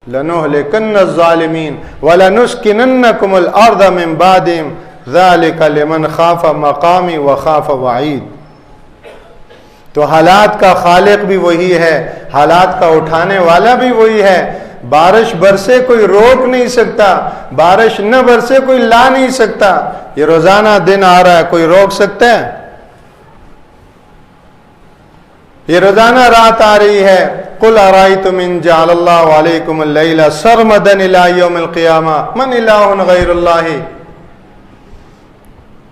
لنهلكن الظالمین ولنسکننکم الارض من بعدهم ذلک لمن خاف مقامی وخاف وعید. تو حالات کا خالق بھی وہی ہے، حالات کا اٹھانے والا بھی وہی ہے. بارش برسے کوئی روک نہیں سکتا، بارش نہ برسے کوئی لا نہیں سکتا. یہ روزانہ دن آ رہا ہے، کوئی روک سکتا ہے؟ یہ روزانہ رات آ رہی ہے. قل ارائیتم ان جعل اللہ علیکم اللیل سرمدا الی یوم القیامہ من الہ غیر اللہ.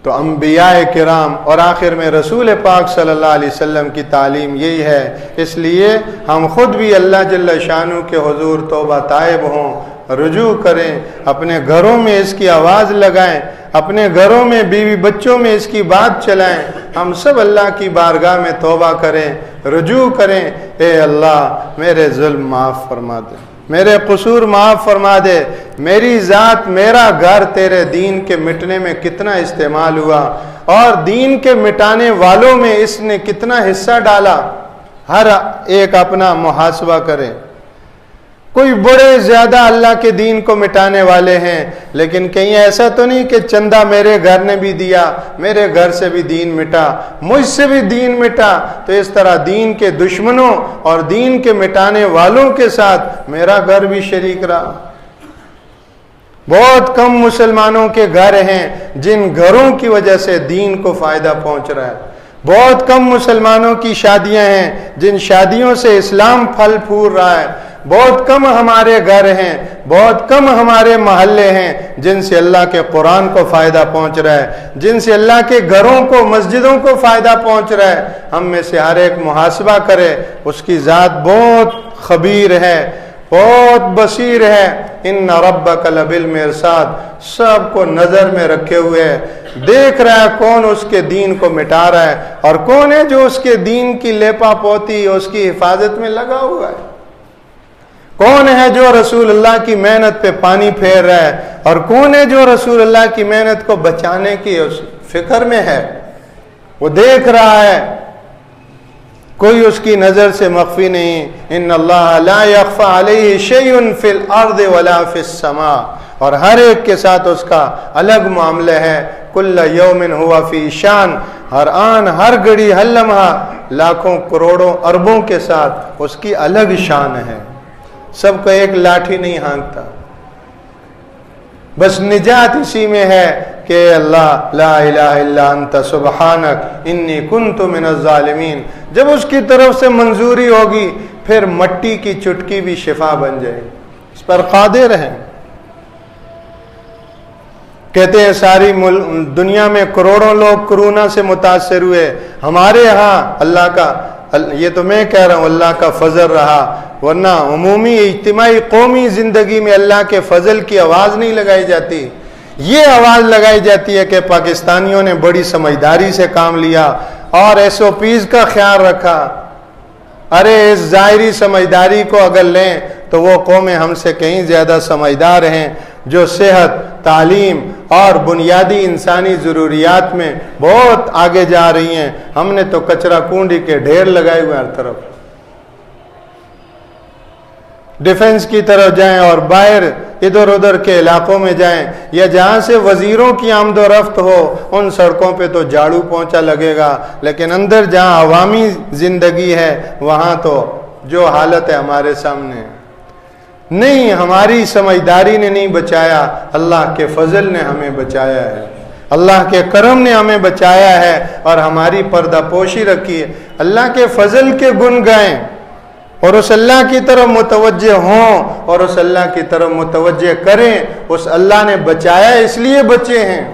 تو انبیاء کرام اور آخر میں رسول پاک صلی اللہ علیہ وسلم کی تعلیم یہی ہے. اس لیے ہم خود بھی اللہ جل شانہ کے حضور توبہ تائب ہوں، رجوع کریں، اپنے گھروں میں اس کی آواز لگائیں، اپنے گھروں میں بیوی بچوں میں اس کی بات چلائیں. ہم سب اللہ کی بارگاہ میں توبہ کریں، رجوع کریں. اے اللہ میرے ظلم معاف فرما دے، میرے قصور معاف فرما دے. میری ذات، میرا گھر تیرے دین کے مٹنے میں کتنا استعمال ہوا اور دین کے مٹانے والوں میں اس نے کتنا حصہ ڈالا. ہر ایک اپنا محاسبہ کرے. کوئی بڑے زیادہ اللہ کے دین کو مٹانے والے ہیں، لیکن کہیں ایسا تو نہیں کہ چندہ میرے گھر نے بھی دیا، میرے گھر سے بھی دین مٹا، مجھ سے بھی دین مٹا. تو اس طرح دین کے دشمنوں اور دین کے مٹانے والوں کے ساتھ میرا گھر بھی شریک رہا. بہت کم مسلمانوں کے گھر ہیں جن گھروں کی وجہ سے دین کو فائدہ پہنچ رہا ہے. بہت کم مسلمانوں کی شادیاں ہیں جن شادیوں سے اسلام پھل پھول رہا ہے. بہت کم ہمارے گھر ہیں، بہت کم ہمارے محلے ہیں جن سے اللہ کے قرآن کو فائدہ پہنچ رہا ہے، جن سے اللہ کے گھروں کو، مسجدوں کو فائدہ پہنچ رہا ہے. ہم میں سے ہر ایک محاسبہ کرے. اس کی ذات بہت خبیر ہے، بہت بصیر ہے. ان ربک لبالمرصاد، سب کو نظر میں رکھے ہوئے ہے، دیکھ رہا ہے کون اس کے دین کو مٹا رہا ہے اور کون ہے جو اس کے دین کی لیپا پوتی، اس کی حفاظت میں لگا ہوا ہے. کون ہے جو رسول اللہ کی محنت پہ پانی پھیر رہا ہے اور کون ہے جو رسول اللہ کی محنت کو بچانے کی اس فکر میں ہے. وہ دیکھ رہا ہے، کوئی اس کی نظر سے مخفی نہیں. ان اللہ لا یخفی علیہ شیء فی الارض ولا فی السماء. اور ہر ایک کے ساتھ اس کا الگ معاملہ ہے. کل یوم ہوا فی شان، ہر آن، ہر گھڑی، ہر لمحہ، لاکھوں کروڑوں اربوں کے ساتھ اس کی الگ شان ہے. سب کو ایک لاٹھی نہیں ہانکتا. بس نجات اسی میں ہے کہ اللہ لا الہ الا انت سبحانک انی کنت من الظالمین. جب اس کی طرف سے منظوری ہوگی پھر مٹی کی چٹکی بھی شفا بن جائے. اس پر قادر ہیں. کہتے ہیں ساری دنیا میں کروڑوں لوگ کرونا سے متاثر ہوئے. ہمارے ہاں اللہ کا، یہ تو میں کہہ رہا ہوں، اللہ کا فضل رہا. ورنہ عمومی اجتماعی قومی زندگی میں اللہ کے فضل کی آواز نہیں لگائی جاتی. یہ آواز لگائی جاتی ہے کہ پاکستانیوں نے بڑی سمجھداری سے کام لیا اور ایس او پیز کا خیال رکھا. ارے اس ظاہری سمجھداری کو اگر لیں تو وہ قومیں ہم سے کہیں زیادہ سمجھدار ہیں جو صحت، تعلیم اور بنیادی انسانی ضروریات میں بہت آگے جا رہی ہیں. ہم نے تو کچرا کنڈی کے ڈھیر لگائے ہوئے ہر طرف. ڈیفنس کی طرف جائیں اور باہر ادھر ادھر کے علاقوں میں جائیں یا جہاں سے وزیروں کی آمد و رفت ہو ان سڑکوں پہ تو جھاڑو پونچھا لگے گا، لیکن اندر جہاں عوامی زندگی ہے وہاں تو جو حالت ہے ہمارے سامنے نہیں. ہماری سمجھداری نے نہیں بچایا، اللہ کے فضل نے ہمیں بچایا ہے، اللہ کے کرم نے ہمیں بچایا ہے اور ہماری پردہ پوشی رکھی ہے. اللہ کے فضل کے گن گائیں اور اس اللہ کی طرف متوجہ ہوں اور اس اللہ کی طرف متوجہ کریں. اس اللہ نے بچایا اس لیے بچے ہیں.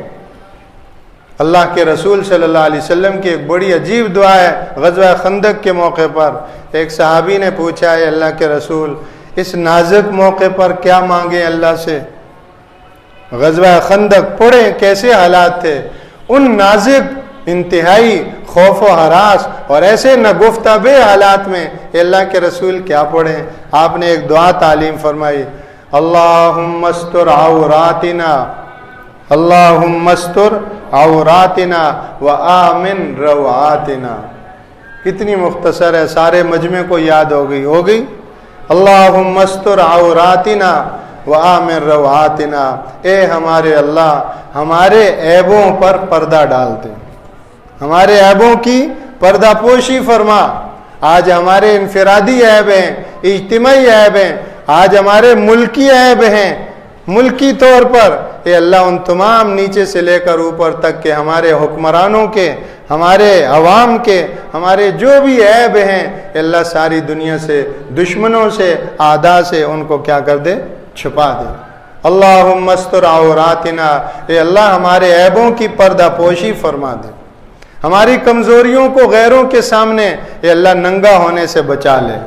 اللہ کے رسول صلی اللہ علیہ وسلم کی ایک بڑی عجیب دعا ہے. غزوہ خندق کے موقع پر ایک صحابی نے پوچھا ہے اللہ کے رسول اس نازک موقع پر کیا مانگیں اللہ سے. غزوہ خندق پڑھیں کیسے حالات تھے. ان نازک، انتہائی خوف و ہراس اور ایسے نگفتہ حالات میں اللہ کے رسول کیا پڑھیں. آپ نے ایک دعا تعلیم فرمائی، اللہم استر عوراتنا، اللہم استر عوراتنا وآمن روعاتنا. کتنی مختصر ہے، سارے مجمع کو یاد ہو گئی. اللہم استر عوراتنا وآمن روعاتنا، اے ہمارے اللہ ہمارے عیبوں پر پردہ ڈال دے، ہمارے عیبوں کی پردہ پوشی فرما۔ آج ہمارے انفرادی عیب ہیں، اجتماعی عیب ہیں، آج ہمارے ملکی عیب ہیں، ملکی طور پر اے اللہ ان تمام نیچے سے لے کر اوپر تک کے ہمارے حکمرانوں کے، ہمارے عوام کے، ہمارے جو بھی عیب ہیں اے اللہ ساری دنیا سے، دشمنوں سے، اعداء سے ان کو کیا کر دے؟ چھپا دے۔ اللہم استر عوراتنا، اے اللہ ہمارے عیبوں کی پردہ پوشی فرما دے، ہماری کمزوریوں کو غیروں کے سامنے اے اللہ ننگا ہونے سے بچا لے،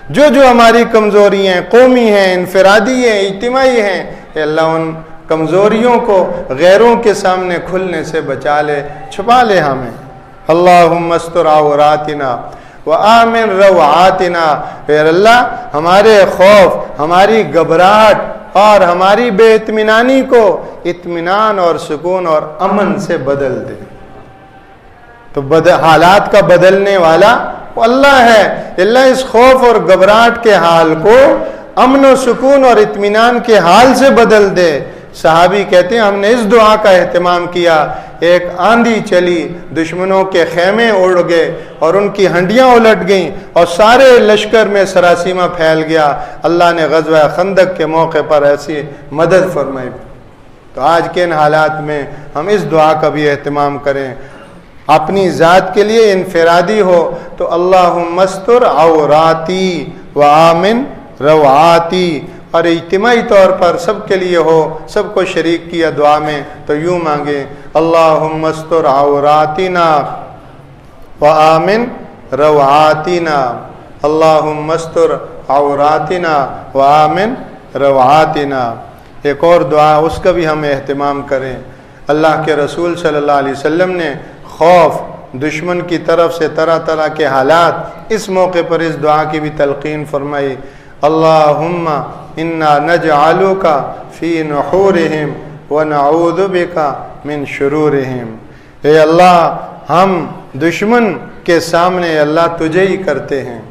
جو ہماری کمزوری ہیں، قومی ہیں، انفرادی ہیں، اجتماعی ہیں، اے اللہ ان کمزوریوں کو غیروں کے سامنے کھلنے سے بچا لے، چھپا لے ہمیں۔ اللہم استر عوراتنا وآمن روعاتنا، اے اللہ ہمارے خوف، ہماری گھبراہٹ اور ہماری بے اطمینانی کو اطمینان اور سکون اور امن سے بدل دے۔ تو حالات کا بدلنے والا وہ اللہ ہے، اللہ اس خوف اور گھبراہٹ کے حال کو امن و سکون اور اطمینان کے حال سے بدل دے۔ صحابی کہتے ہیں ہم نے اس دعا کا اہتمام کیا، ایک آندھی چلی، دشمنوں کے خیمے اڑ گئے اور ان کی ہنڈیاں الٹ گئیں اور سارے لشکر میں سراسیمہ پھیل گیا، اللہ نے غزوہ خندق کے موقع پر ایسی مدد فرمائی۔ تو آج کے ان حالات میں ہم اس دعا کا بھی اہتمام کریں، اپنی ذات کے لیے انفرادی ہو تو اللہم استر عوراتی وآمن روعاتی، اور اجتماعی طور پر سب کے لیے ہو، سب کو شریک کیا دعا میں تو یوں مانگیں اللہم استر عوراتنا وآمن روعاتنا، اللہم استر عوراتنا وآمن روعاتنا۔ ایک اور دعا اس کا بھی ہم اہتمام کریں۔ اللہ کے رسول صلی اللہ علیہ وسلم نے خوف، دشمن کی طرف سے طرح طرح کے حالات، اس موقع پر اس دعا کی بھی تلقین فرمائی، اللہم انا نجعلک فی نحورہم ونعوذ بک من شرورہم، اے اللہ ہم دشمن کے سامنے اللہ تجھے ہی کرتے ہیں،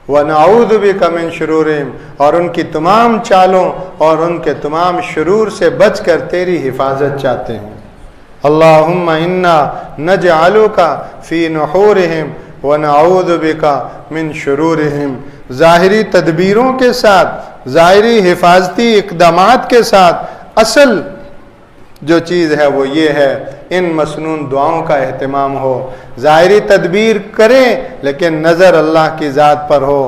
ونعوذ بک من شرورہم، اور ان کی تمام چالوں اور ان کے تمام شرور سے بچ کر تیری حفاظت چاہتے ہیں۔ اللہم انا نجعلک فی نحورہم ونعوذ بک من شرورہم، ظاہری تدبیروں کے ساتھ، ظاہری حفاظتی اقدامات کے ساتھ، اصل جو چیز ہے وہ یہ ہے ان مسنون دعاؤں کا اہتمام ہو۔ ظاہری تدبیر کریں لیکن نظر اللہ کی ذات پر ہو،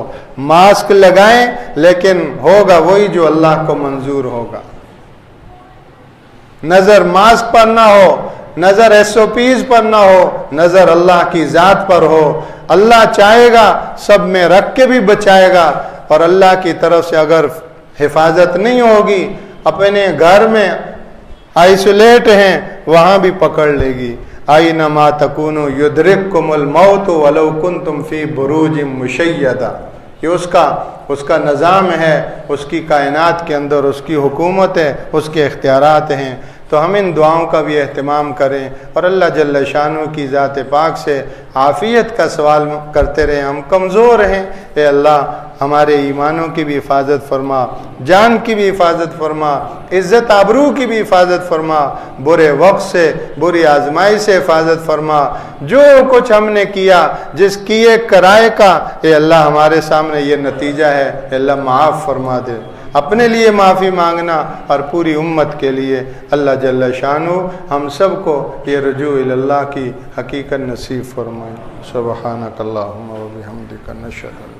ماسک لگائیں لیکن ہوگا وہی جو اللہ کو منظور ہوگا، نظر ماسک پر نہ ہو، نظر SOPs پر نہ ہو، نظر اللہ کی ذات پر ہو۔ اللہ چاہے گا سب میں رکھ کے بھی بچائے گا، اور اللہ کی طرف سے اگر حفاظت نہیں ہوگی، اپنے گھر میں آئسولیٹ ہیں وہاں بھی پکڑ لے گی۔ اینما تکونوا یدرککم الموت ولو کنتم فی بروج مشیدہ، یہ اس کا نظام ہے، اس کی کائنات کے اندر اس کی حکومت ہے، اس کے اختیارات ہیں۔ تو ہم ان دعاؤں کا بھی اہتمام کریں اور اللہ جل شانہ کی ذات پاک سے عافیت کا سوال کرتے رہیں۔ ہم کمزور ہیں، اے اللہ ہمارے ایمانوں کی بھی حفاظت فرما، جان کی بھی حفاظت فرما، عزت آبرو کی بھی حفاظت فرما، برے وقت سے، بری آزمائی سے حفاظت فرما۔ جو کچھ ہم نے کیا، جس کیے کرائے کا اے اللہ ہمارے سامنے یہ نتیجہ ہے، اے اللہ معاف فرما دے۔ اپنے لیے معافی مانگنا اور پوری امت کے لیے اللہ جل شانہ ہم سب کو یہ رجوع اللہ کی حقیقت نصیب فرمائے۔ سبحانک اللہم و بحمدک نشہد